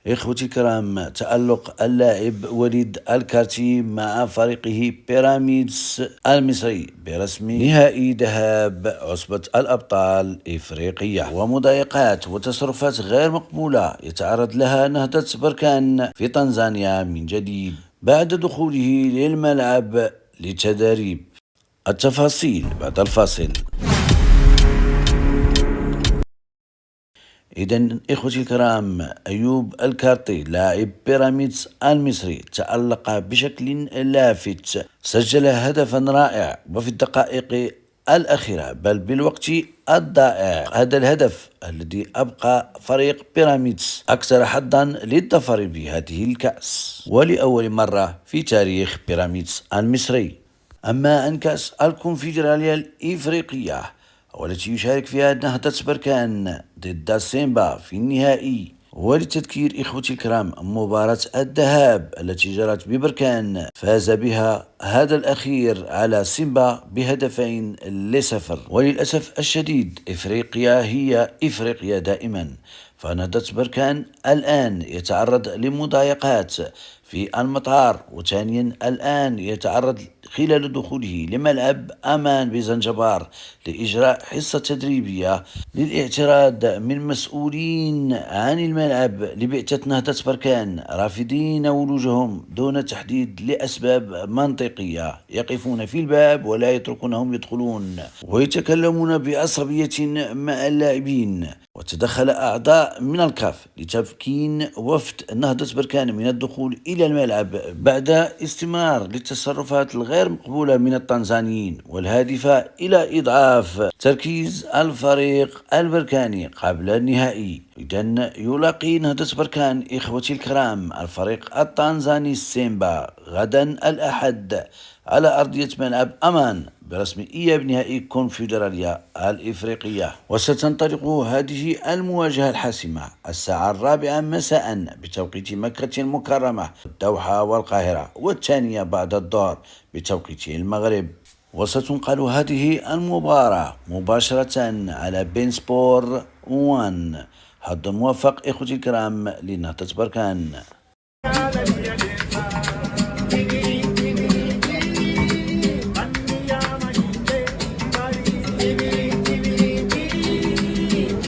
إخوتي الكرام، تألق اللاعب وليد الكارتي مع فريقه بيراميدز المصري برسم نهائي ذهاب عصبة الأبطال إفريقية، ومضايقات وتصرفات غير مقبولة يتعرض لها نهضة بركان في تنزانيا من جديد بعد دخوله للملعب للتدريب. التفاصيل بعد الفاصل. إذن إخوتي الكرام، أيوب الكارتي لاعب بيراميدز المصري تألق بشكل لافت، سجل هدفا رائع وفي الدقائق الأخيرة بل بالوقت الضائع. هذا الهدف الذي أبقى فريق بيراميدز أكثر حظا للظفر بهذه الكأس ولأول مرة في تاريخ بيراميدز المصري. أما عن كأس الكونفدرالية الإفريقية والتي يشارك فيها نهضة بركان ضد سيمبا في النهائي، وللتذكير إخوتي الكرام، مباراة الذهاب التي جرت ببركان فاز بها هذا الأخير على سيمبا بهدفين ل0. وللأسف الشديد إفريقيا هي إفريقيا دائما، فنهضة بركان الآن يتعرض لمضايقات في المطار، وثانيا الآن يتعرض خلال دخوله لملعب أمان بزنجبار لإجراء حصة تدريبية للاعتراض من مسؤولين عن الملعب لبعثة نهضة بركان، رافضين ولوجهم دون تحديد لأسباب منطقية. يقفون في الباب ولا يتركونهم يدخلون، ويتكلمون بعصبية مع اللاعبين. وتدخل أعضاء من الكاف لتمكين وفد نهضة بركان من الدخول إلى الملعب بعد استمرار للتصرفات الغير مقبولة من التنزانيين والهادفة إلى إضعاف تركيز الفريق البركاني قبل النهائي. إذن يلاقي نهضة بركان إخوتي الكرام الفريق التنزاني سيمبا غدا الأحد على أرضية ملعب أمان برسم إياب نهائي كونفدرالية الإفريقية، وستنطلق هذه المواجهة الحاسمة الساعة 4 مساء بتوقيت مكة المكرمة، الدوحة والقاهرة، والثانية بعد الظهر بتوقيت المغرب. وستنقل هذه المباراة مباشرة على بين سبور 1. حظ موفق إخوتي الكرام لنهضة بركان.